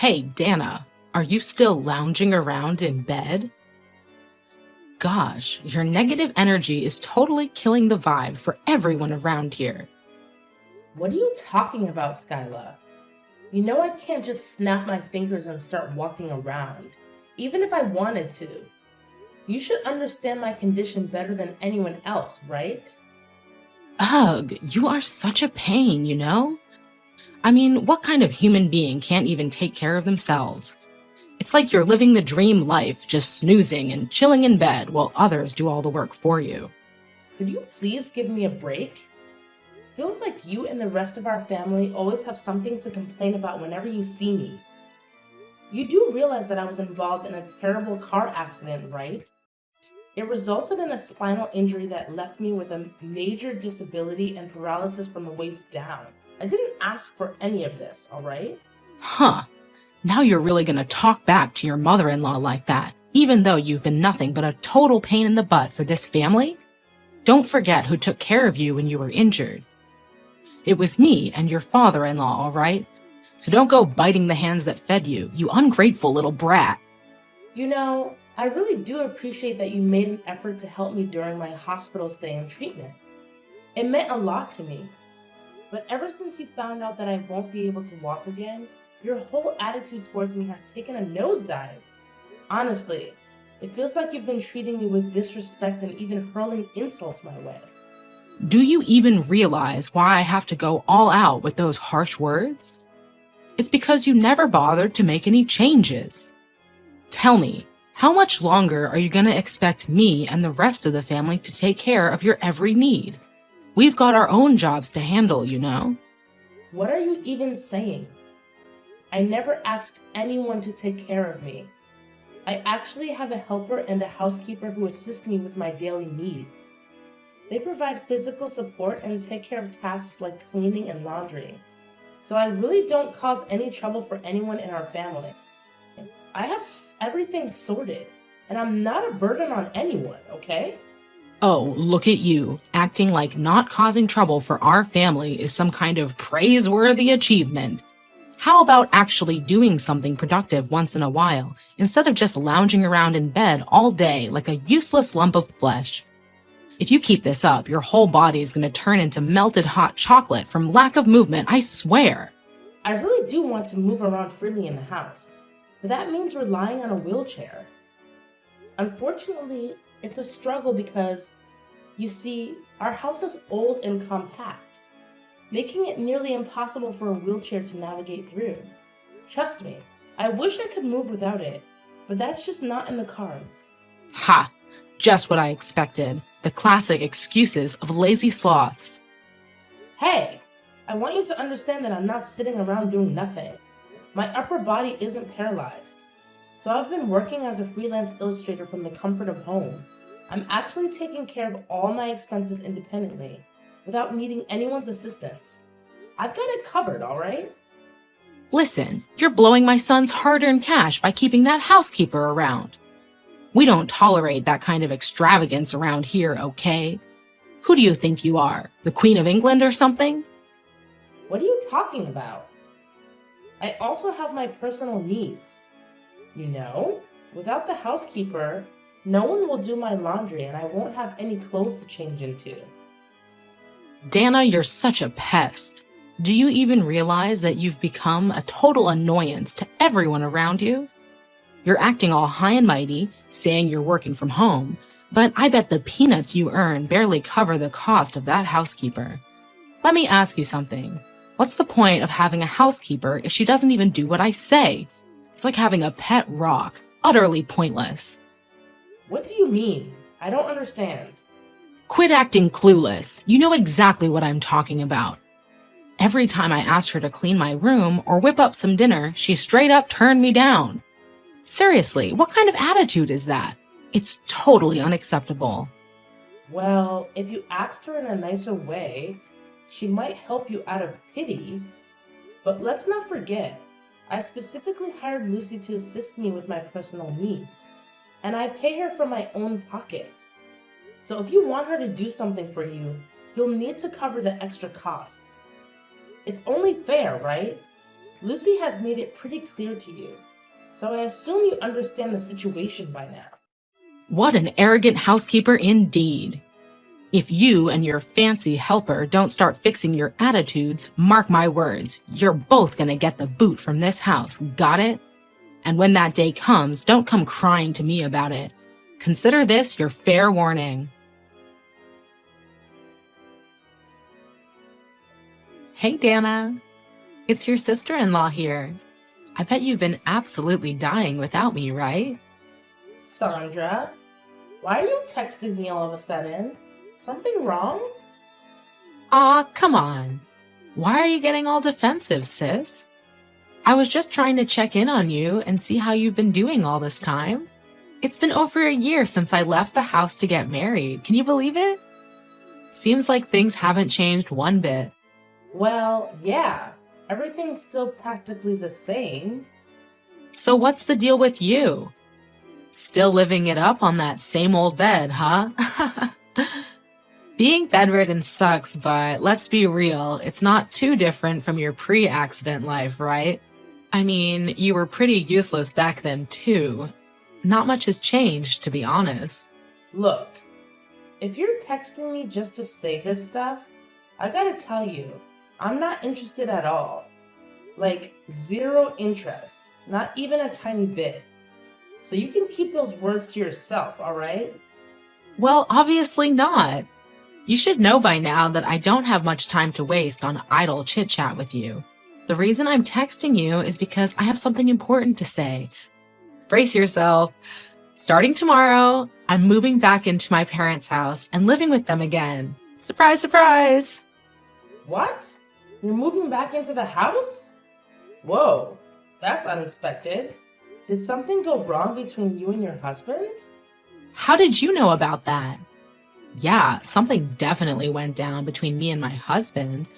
Hey, Dana, are you still lounging around in bed? Gosh, your negative energy is totally killing the vibe for everyone around here. What are you talking about, Skyla? You know I can't just snap my fingers and start walking around, even if I wanted to. You should understand my condition better than anyone else, right? Ugh, you are such a pain, you know? I mean, what kind of human being can't even take care of themselves? It's like you're living the dream life, just snoozing and chilling in bed while others do all the work for you. Could you please give me a break? Feels like you and the rest of our family always have something to complain about whenever you see me. You do realize that I was involved in a terrible car accident, right? It resulted in a spinal injury that left me with a major disability and paralysis from the waist down. I didn't ask for any of this, alright? Huh, now you're really gonna talk back to your mother in law like that, even though you've been nothing but a total pain in the butt for this family? Don't forget who took care of you when you were injured. It was me and your father in law, all right? So don't go biting the hands that fed you, you ungrateful little brat. I really do appreciate that you made an effort to help me during my hospital stay and treatment. It meant a lot to me. But ever since you found out that I won't be able to walk again, your whole attitude towards me has taken a nosedive. Honestly, it feels like you've been treating me with disrespect and even hurling insults my way. Do you even realize why I have to go all out with those harsh words? It's because you never bothered to make any changes. Tell me, how much longer are you going to expect me and the rest of the family to take care of your every need? We've got our own jobs to handle, you know? What are you even saying? I never asked anyone to take care of me. I actually have a helper and a housekeeper who assist me with my daily needs. They provide physical support and take care of tasks like cleaning and laundry. So I really don't cause any trouble for anyone in our family. I have everything sorted, and I'm not a burden on anyone, okay? Oh, look at you, acting like not causing trouble for our family is some kind of praiseworthy achievement. How about actually doing something productive once in a while, instead of just lounging around in bed all day like a useless lump of flesh? If you keep this up, your whole body is going to turn into melted hot chocolate from lack of movement, I swear. I really do want to move around freely in the house, but that means relying on a wheelchair. Unfortunately, it's a struggle because, you see, our house is old and compact, making it nearly impossible for a wheelchair to navigate through. Trust me, I wish I could move without it, but that's just not in the cards. Ha! Just what I expected. The classic excuses of lazy sloths. Hey, I want you to understand that I'm not sitting around doing nothing. My upper body isn't paralyzed. So I've been working as a freelance illustrator from the comfort of home. I'm actually taking care of all my expenses independently, without needing anyone's assistance. I've got it covered, alright? Listen, you're blowing my son's hard-earned cash by keeping that housekeeper around. We don't tolerate that kind of extravagance around here, okay? Who do you think you are, the Queen of England or something? What are you talking about? I also have my personal needs. Without the housekeeper, no one will do my laundry and I won't have any clothes to change into. Dana, you're such a pest. Do you even realize that you've become a total annoyance to everyone around you? You're acting all high and mighty, saying you're working from home, but I bet the peanuts you earn barely cover the cost of that housekeeper. Let me ask you something. What's the point of having a housekeeper if she doesn't even do what I say? It's like having a pet rock, utterly pointless. What do you mean? I don't understand. Quit acting clueless. You know exactly what I'm talking about. Every time I asked her to clean my room or whip up some dinner, she straight up turned me down. Seriously, what kind of attitude is that? It's totally unacceptable. Well, if you asked her in a nicer way, she might help you out of pity. But let's not forget, I specifically hired Lucy to assist me with my personal needs, and I pay her from my own pocket. So if you want her to do something for you, you'll need to cover the extra costs. It's only fair, right? Lucy has made it pretty clear to you, so I assume you understand the situation by now. What an arrogant housekeeper indeed. If you and your fancy helper don't start fixing your attitudes, mark my words, you're both gonna get the boot from this house, got it? And when that day comes, don't come crying to me about it. Consider this your fair warning. Hey, Dana. It's your sister-in-law here. I bet you've been absolutely dying without me, right? Sandra, why are you texting me all of a sudden? Something wrong? Aw, come on. Why are you getting all defensive, sis? I was just trying to check in on you and see how you've been doing all this time. It's been over a year since I left the house to get married. Can you believe it? Seems like things haven't changed one bit. Well, yeah. Everything's still practically the same. So what's the deal with you? Still living it up on that same old bed, huh? Being bedridden sucks, but let's be real, it's not too different from your pre-accident life, right? I mean, you were pretty useless back then too. Not much has changed, to be honest. Look, if you're texting me just to say this stuff, I gotta tell you, I'm not interested at all. Like, zero interest. Not even a tiny bit. So you can keep those words to yourself, alright? Well, obviously not. You should know by now that I don't have much time to waste on idle chit-chat with you. The reason I'm texting you is because I have something important to say. Brace yourself. Starting tomorrow, I'm moving back into my parents' house and living with them again. Surprise, surprise! What? You're moving back into the house? Whoa, that's unexpected. Did something go wrong between you and your husband? How did you know about that? Yeah, something definitely went down between me and my husband.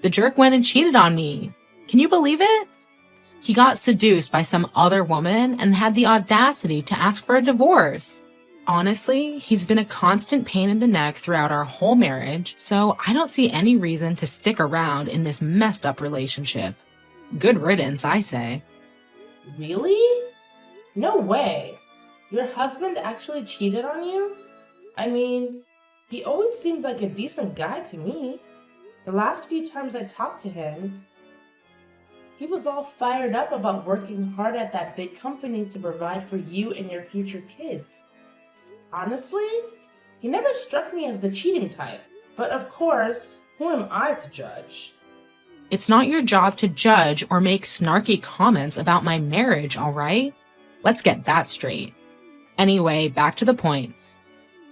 The jerk went and cheated on me. Can you believe it? He got seduced by some other woman and had the audacity to ask for a divorce. Honestly, he's been a constant pain in the neck throughout our whole marriage, so I don't see any reason to stick around in this messed up relationship. Good riddance, I say. Really? No way. Your husband actually cheated on you? I mean, he always seemed like a decent guy to me. The last few times I talked to him, he was all fired up about working hard at that big company to provide for you and your future kids. Honestly, he never struck me as the cheating type. But of course, who am I to judge? It's not your job to judge or make snarky comments about my marriage, all right? Let's get that straight. Anyway, back to the point.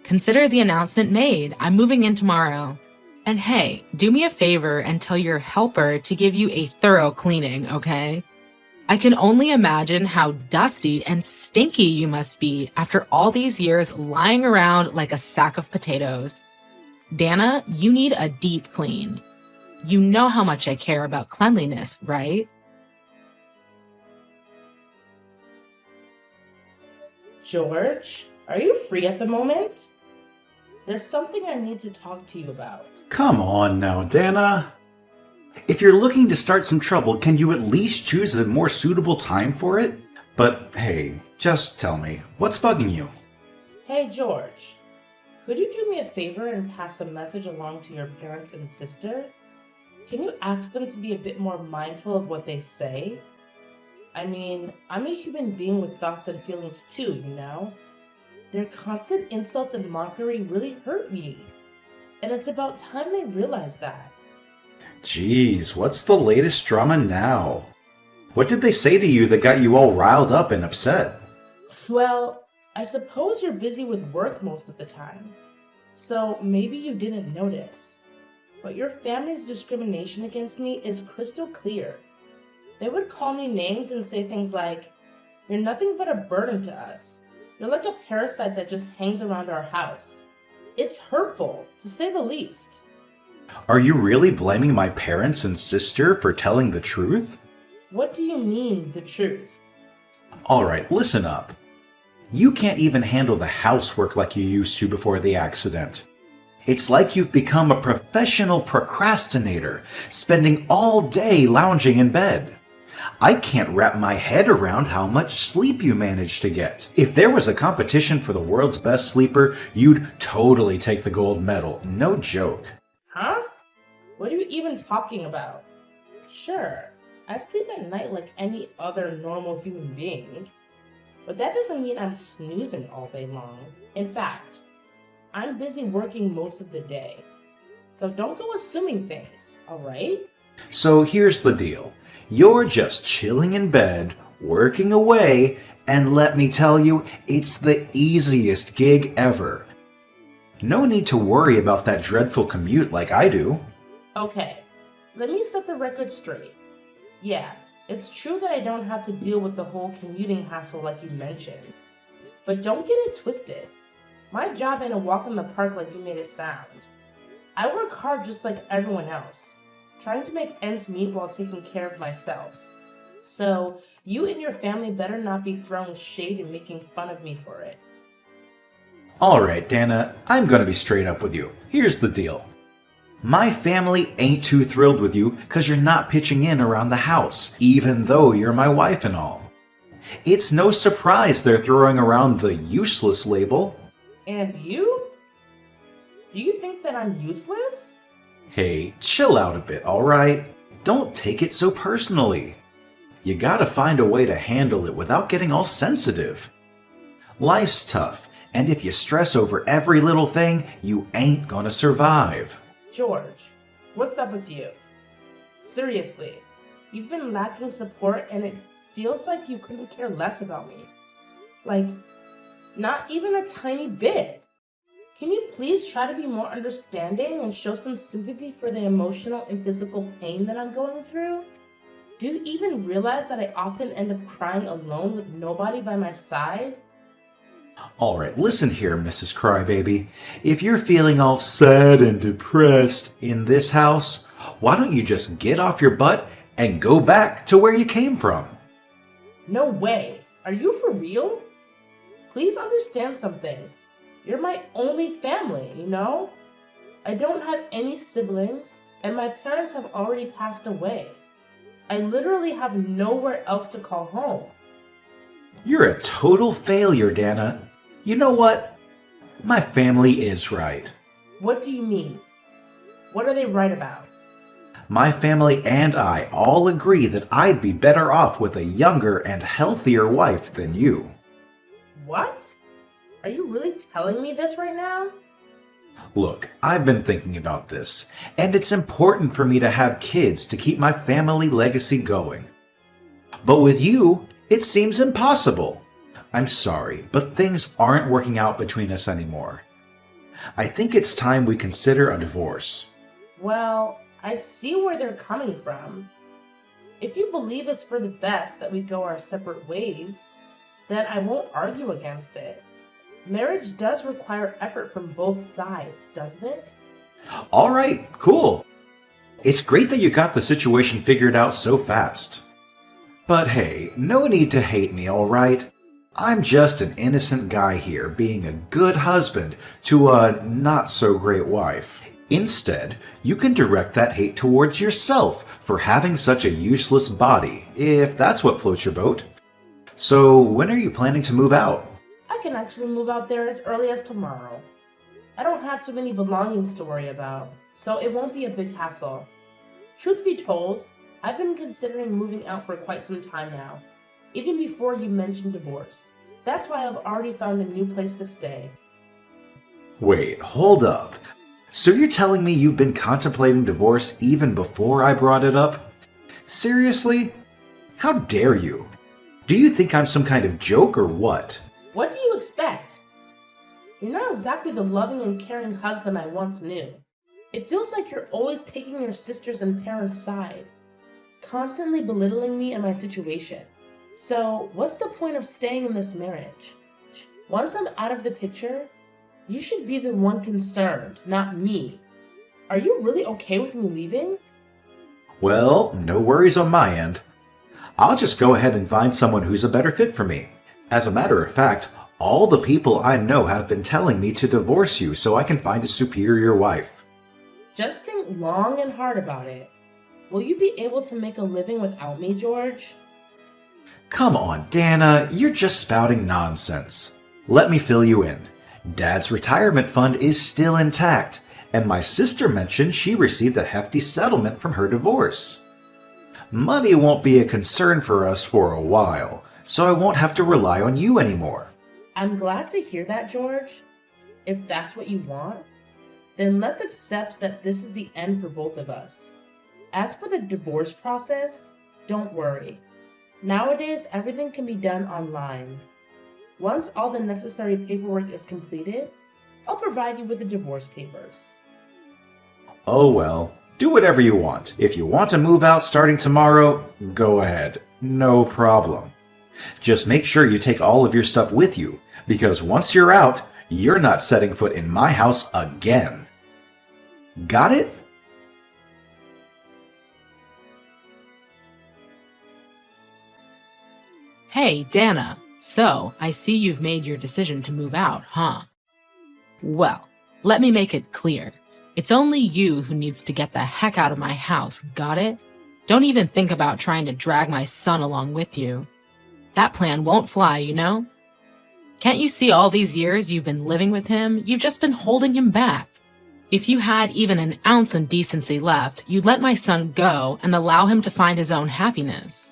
Consider the announcement made. I'm moving in tomorrow. And hey, do me a favor and tell your helper to give you a thorough cleaning, okay? I can only imagine how dusty and stinky you must be after all these years lying around like a sack of potatoes. Dana, you need a deep clean. You know how much I care about cleanliness, right? George, are you free at the moment? There's something I need to talk to you about. Come on now, Dana. If you're looking to start some trouble, can you at least choose a more suitable time for it? But hey, just tell me, what's bugging you? Hey, George. Could you do me a favor and pass a message along to your parents and sister? Can you ask them to be a bit more mindful of what they say? I mean, I'm a human being with thoughts and feelings too, you know? Their constant insults and mockery really hurt me. And it's about time they realize that. Jeez, what's the latest drama now? What did they say to you that got you all riled up and upset? Well, I suppose you're busy with work most of the time. So maybe you didn't notice. But your family's discrimination against me is crystal clear. They would call me names and say things like, "You're nothing but a burden to us. You're like a parasite that just hangs around our house." It's hurtful, to say the least. Are you really blaming my parents and sister for telling the truth? What do you mean, the truth? Alright, listen up. You can't even handle the housework like you used to before the accident. It's like you've become a professional procrastinator, spending all day lounging in bed. I can't wrap my head around how much sleep you manage to get. If there was a competition for the world's best sleeper, you'd totally take the gold medal. No joke. Huh? What are you even talking about? Sure, I sleep at night like any other normal human being, but that doesn't mean I'm snoozing all day long. In fact, I'm busy working most of the day. So don't go assuming things, alright? So here's the deal. You're just chilling in bed, working away, and let me tell you, it's the easiest gig ever. No need to worry about that dreadful commute like I do. Okay, let me set the record straight. Yeah, it's true that I don't have to deal with the whole commuting hassle like you mentioned. But don't get it twisted. My job ain't a walk in the park like you made it sound. I work hard just like everyone else, trying to make ends meet while taking care of myself. So, you and your family better not be throwing shade and making fun of me for it. Alright, Dana, I'm gonna be straight up with you. Here's the deal. My family ain't too thrilled with you because you're not pitching in around the house, even though you're my wife and all. It's no surprise they're throwing around the useless label. And you? Do you think that I'm useless? Hey, chill out a bit, alright? Don't take it so personally. You gotta find a way to handle it without getting all sensitive. Life's tough, and if you stress over every little thing, you ain't gonna survive. George, what's up with you? Seriously, you've been lacking support and it feels like you couldn't care less about me. Like, not even a tiny bit. Can you please try to be more understanding and show some sympathy for the emotional and physical pain that I'm going through? Do you even realize that I often end up crying alone with nobody by my side? Alright, listen here, Mrs. Crybaby. If you're feeling all sad and depressed in this house, why don't you just get off your butt and go back to where you came from? No way. Are you for real? Please understand something. You're my only family, you know? I don't have any siblings, and my parents have already passed away. I literally have nowhere else to call home. You're a total failure, Dana. You know what? My family is right. What do you mean? What are they right about? My family and I all agree that I'd be better off with a younger and healthier wife than you. What? Are you really telling me this right now? Look, I've been thinking about this, and it's important for me to have kids to keep my family legacy going. But with you, it seems impossible. I'm sorry, but things aren't working out between us anymore. I think it's time we consider a divorce. Well, I see where they're coming from. If you believe it's for the best that we go our separate ways, then I won't argue against it. Marriage does require effort from both sides, doesn't it? Alright, cool. It's great that you got the situation figured out so fast. But hey, no need to hate me, alright? I'm just an innocent guy here being a good husband to a not-so-great wife. Instead, you can direct that hate towards yourself for having such a useless body, if that's what floats your boat. So, when are you planning to move out? I can actually move out there as early as tomorrow. I don't have too many belongings to worry about, so it won't be a big hassle. Truth be told, I've been considering moving out for quite some time now, even before you mentioned divorce. That's why I've already found a new place to stay. Wait, hold up. So you're telling me you've been contemplating divorce even before I brought it up? Seriously? How dare you? Do you think I'm some kind of joke or what? What do you expect? You're not exactly the loving and caring husband I once knew. It feels like you're always taking your sisters and parents' side, constantly belittling me and my situation. So, what's the point of staying in this marriage? Once I'm out of the picture, you should be the one concerned, not me. Are you really okay with me leaving? Well, no worries on my end. I'll just go ahead and find someone who's a better fit for me. As a matter of fact, all the people I know have been telling me to divorce you so I can find a superior wife. Just think long and hard about it. Will you be able to make a living without me, George? Come on, Dana, you're just spouting nonsense. Let me fill you in. Dad's retirement fund is still intact, and my sister mentioned she received a hefty settlement from her divorce. Money won't be a concern for us for a while, so I won't have to rely on you anymore. I'm glad to hear that, George. If that's what you want, then let's accept that this is the end for both of us. As for the divorce process, don't worry. Nowadays, everything can be done online. Once all the necessary paperwork is completed, I'll provide you with the divorce papers. Oh well, do whatever you want. If you want to move out starting tomorrow, go ahead. No problem. Just make sure you take all of your stuff with you, because once you're out, you're not setting foot in my house again. Got it? Hey, Dana. So, I see you've made your decision to move out, huh? Well, let me make it clear. It's only you who needs to get the heck out of my house, got it? Don't even think about trying to drag my son along with you. That plan won't fly, you know? Can't you see all these years you've been living with him? You've just been holding him back. If you had even an ounce of decency left, you'd let my son go and allow him to find his own happiness.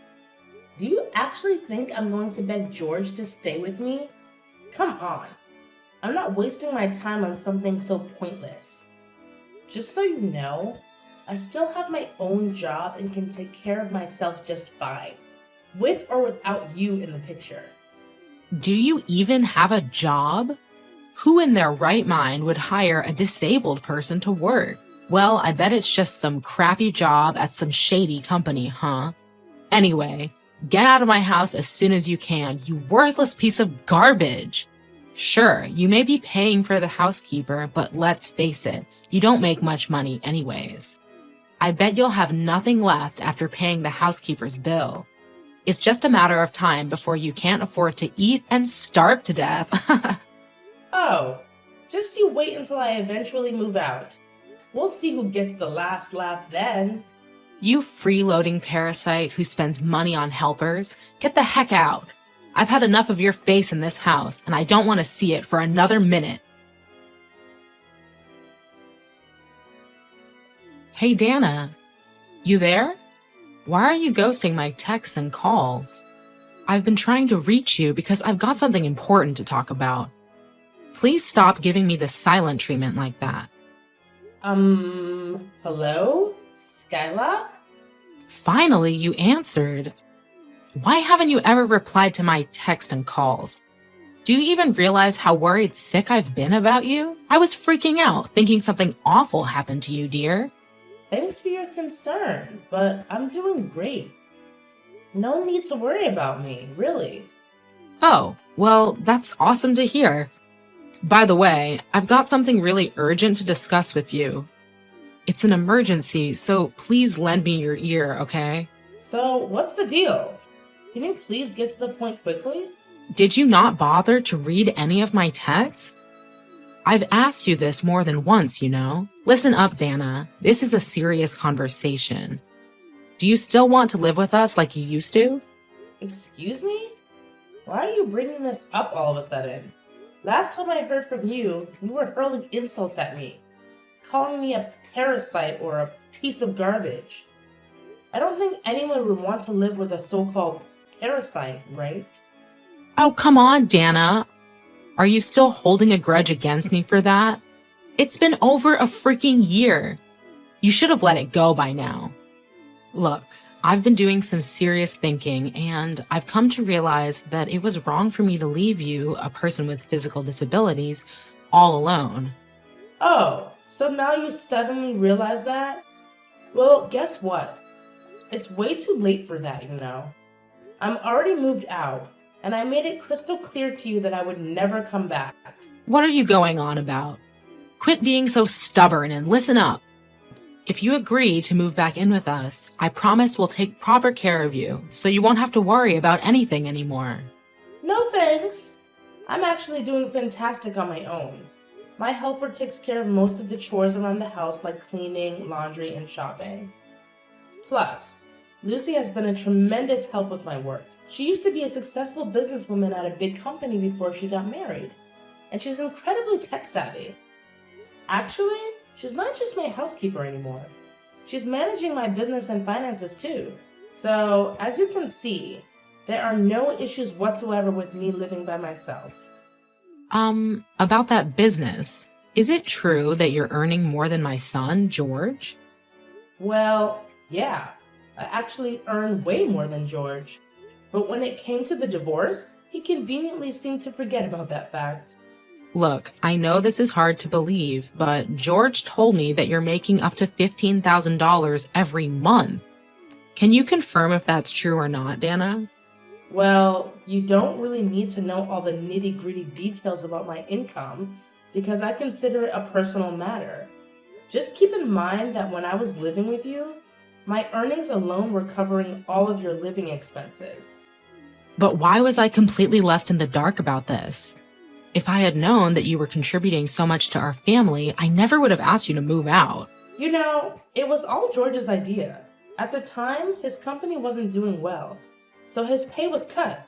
Do you actually think I'm going to beg George to stay with me? Come on. I'm not wasting my time on something so pointless. Just so you know, I still have my own job and can take care of myself just fine, with or without you in the picture. Do you even have a job? Who in their right mind would hire a disabled person to work? Well, I bet it's just some crappy job at some shady company, huh? Anyway, get out of my house as soon as you can, you worthless piece of garbage. Sure, you may be paying for the housekeeper, but let's face it, you don't make much money anyways. I bet you'll have nothing left after paying the housekeeper's bill. It's just a matter of time before you can't afford to eat and starve to death. Oh, just you wait until I eventually move out. We'll see who gets the last laugh then. You freeloading parasite who spends money on helpers, get the heck out. I've had enough of your face in this house, and I don't want to see it for another minute. Hey, Dana. You there? Why are you ghosting my texts and calls? I've been trying to reach you because I've got something important to talk about. Please stop giving me the silent treatment like that. Hello? Skyla? Finally, you answered. Why haven't you ever replied to my text and calls? Do you even realize how worried sick I've been about you? I was freaking out, thinking something awful happened to you, dear. Thanks for your concern, but I'm doing great. No need to worry about me, really. Oh, well, that's awesome to hear. By the way, I've got something really urgent to discuss with you. It's an emergency, so please lend me your ear, okay? So, what's the deal? Can you please get to the point quickly? Did you not bother to read any of my texts? I've asked you this more than once, you know. Listen up, Dana. This is a serious conversation. Do you still want to live with us like you used to? Excuse me? Why are you bringing this up all of a sudden? Last time I heard from you, you were hurling insults at me, calling me a parasite or a piece of garbage. I don't think anyone would want to live with a so-called parasite, right? Oh, come on, Dana. Are you still holding a grudge against me for that? It's been over a freaking year. You should have let it go by now. Look, I've been doing some serious thinking, and I've come to realize that it was wrong for me to leave you, a person with physical disabilities, all alone. Oh, so now you suddenly realize that? Well, guess what? It's way too late for that, you know. I'm already moved out, and I made it crystal clear to you that I would never come back. What are you going on about? Quit being so stubborn and listen up. If you agree to move back in with us, I promise we'll take proper care of you, so you won't have to worry about anything anymore. No thanks. I'm actually doing fantastic on my own. My helper takes care of most of the chores around the house like cleaning, laundry, and shopping. Plus, Lucy has been a tremendous help with my work. She used to be a successful businesswoman at a big company before she got married, and she's incredibly tech savvy. Actually, she's not just my housekeeper anymore. She's managing my business and finances too. So, as you can see, there are no issues whatsoever with me living by myself. About that business, is it true that you're earning more than my son, George? Well, yeah, I actually earn way more than George. But when it came to the divorce, he conveniently seemed to forget about that fact. Look, I know this is hard to believe, but George told me that you're making up to $15,000 every month. Can you confirm if that's true or not, Dana? Well, you don't really need to know all the nitty-gritty details about my income because I consider it a personal matter. Just keep in mind that when I was living with you, my earnings alone were covering all of your living expenses. But why was I completely left in the dark about this? If I had known that you were contributing so much to our family, I never would have asked you to move out. You know, it was all George's idea. At the time, his company wasn't doing well, so his pay was cut.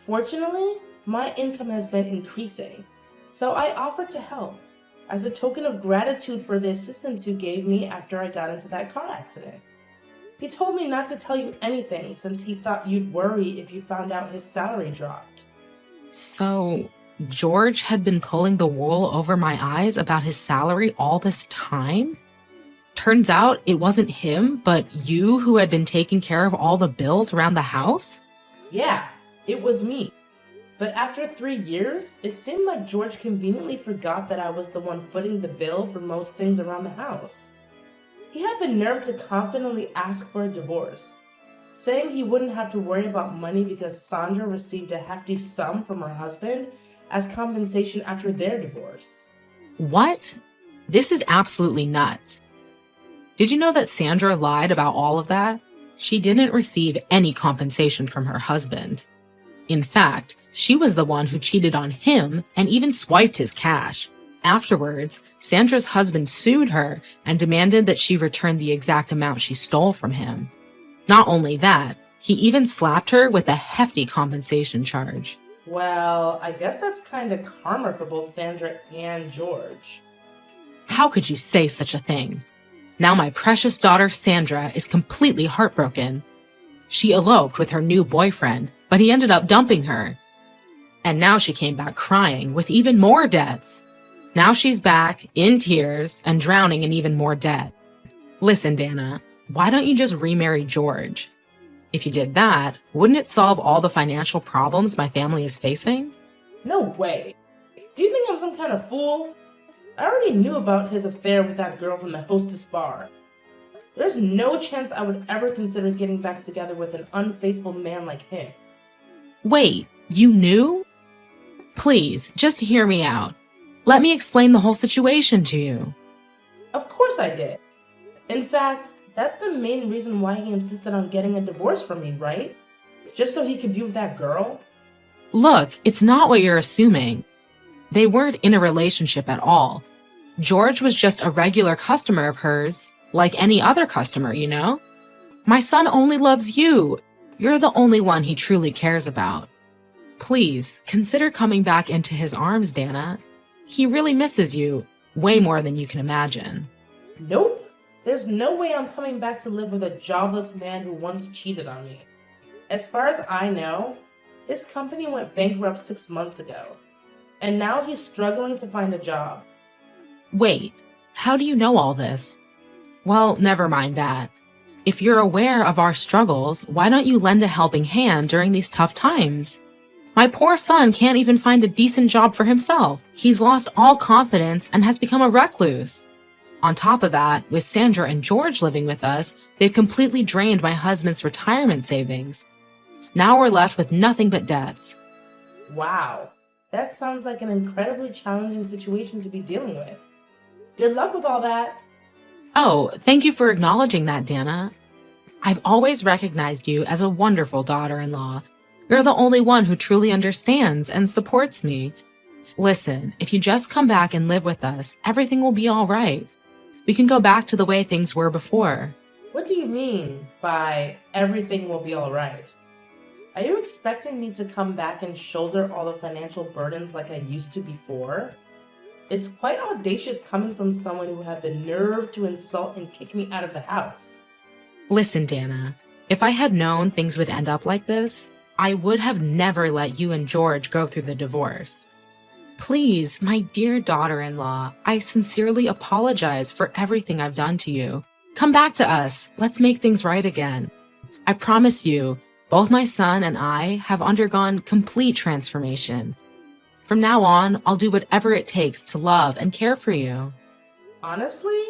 Fortunately, my income has been increasing, so I offered to help as a token of gratitude for the assistance you gave me after I got into that car accident. He told me not to tell you anything since he thought you'd worry if you found out his salary dropped. So, George had been pulling the wool over my eyes about his salary all this time? Turns out it wasn't him, but you who had been taking care of all the bills around the house? Yeah, it was me. But after 3 years, it seemed like George conveniently forgot that I was the one footing the bill for most things around the house. He had the nerve to confidently ask for a divorce, saying he wouldn't have to worry about money because Sandra received a hefty sum from her husband as compensation after their divorce. What? This is absolutely nuts. Did you know that Sandra lied about all of that? She didn't receive any compensation from her husband. In fact, she was the one who cheated on him and even swiped his cash. Afterwards, Sandra's husband sued her and demanded that she return the exact amount she stole from him. Not only that, he even slapped her with a hefty compensation charge. Well, I guess that's kind of karma for both Sandra and George. How could you say such a thing? Now my precious daughter Sandra is completely heartbroken. She eloped with her new boyfriend, but he ended up dumping her. And now she came back crying with even more debts. Now she's back in tears and drowning in even more debt. Listen, Dana, why don't you just remarry George? If you did that, wouldn't it solve all the financial problems my family is facing? No way. Do you think I'm some kind of fool? I already knew about his affair with that girl from the Hostess bar. There's no chance I would ever consider getting back together with an unfaithful man like him. Wait, you knew? Please, just hear me out. Let me explain the whole situation to you. Of course I did. In fact, that's the main reason why he insisted on getting a divorce from me, right? Just so he could be with that girl? Look, it's not what you're assuming. They weren't in a relationship at all. George was just a regular customer of hers, like any other customer, you know? My son only loves you. You're the only one he truly cares about. Please, consider coming back into his arms, Dana. He really misses you, way more than you can imagine. Nope. There's no way I'm coming back to live with a jobless man who once cheated on me. As far as I know, his company went bankrupt 6 months ago, and now he's struggling to find a job. Wait, how do you know all this? Well, never mind that. If you're aware of our struggles, why don't you lend a helping hand during these tough times? My poor son can't even find a decent job for himself. He's lost all confidence and has become a recluse. On top of that, with Sandra and George living with us, they've completely drained my husband's retirement savings. Now we're left with nothing but debts. Wow, that sounds like an incredibly challenging situation to be dealing with. Good luck with all that. Oh, thank you for acknowledging that, Dana. I've always recognized you as a wonderful daughter-in-law. You're the only one who truly understands and supports me. Listen, if you just come back and live with us, everything will be all right. We can go back to the way things were before. What do you mean by everything will be alright? Are you expecting me to come back and shoulder all the financial burdens like I used to before? It's quite audacious coming from someone who had the nerve to insult and kick me out of the house. Listen, Dana, if I had known things would end up like this, I would have never let you and George go through the divorce. Please, my dear daughter-in-law, I sincerely apologize for everything I've done to you. Come back to us. Let's make things right again. I promise you, both my son and I have undergone complete transformation. From now on, I'll do whatever it takes to love and care for you. Honestly,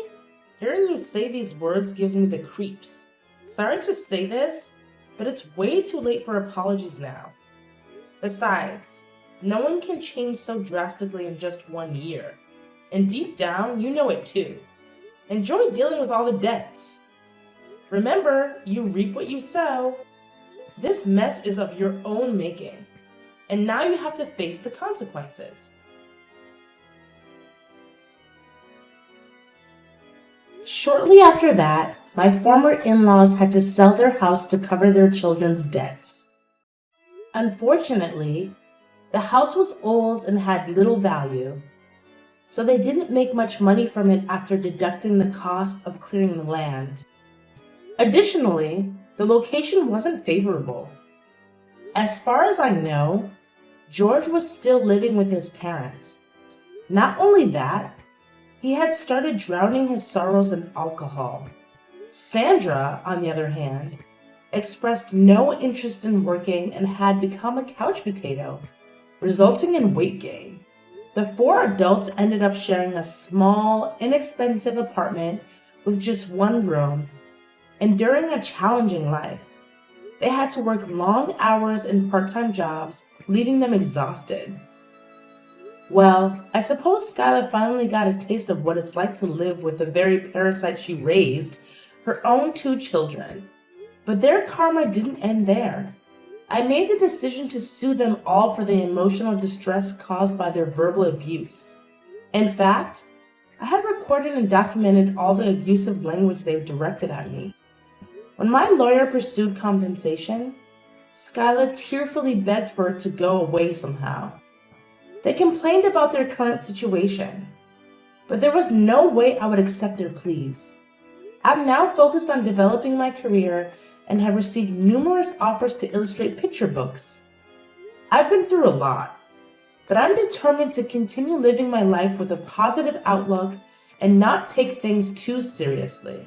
hearing you say these words gives me the creeps. Sorry to say this, but it's way too late for apologies now. Besides, no one can change so drastically in just 1 year. And deep down, you know it too. Enjoy dealing with all the debts. Remember, you reap what you sow. This mess is of your own making, and now you have to face the consequences. Shortly after that, my former in-laws had to sell their house to cover their children's debts. Unfortunately, the house was old and had little value, so they didn't make much money from it after deducting the cost of clearing the land. Additionally, the location wasn't favorable. As far as I know, George was still living with his parents. Not only that, he had started drowning his sorrows in alcohol. Sandra, on the other hand, expressed no interest in working and had become a couch potato, resulting in weight gain. The 4 adults ended up sharing a small, inexpensive apartment with just 1 room, and during a challenging life, they had to work long hours in part-time jobs, leaving them exhausted. Well, I suppose Skyla finally got a taste of what it's like to live with the very parasite she raised, her own 2 children. But their karma didn't end there. I made the decision to sue them all for the emotional distress caused by their verbal abuse. In fact, I had recorded and documented all the abusive language they directed at me. When my lawyer pursued compensation, Skyla tearfully begged for it to go away somehow. They complained about their current situation, but there was no way I would accept their pleas. I'm now focused on developing my career and have received numerous offers to illustrate picture books. I've been through a lot, but I'm determined to continue living my life with a positive outlook and not take things too seriously.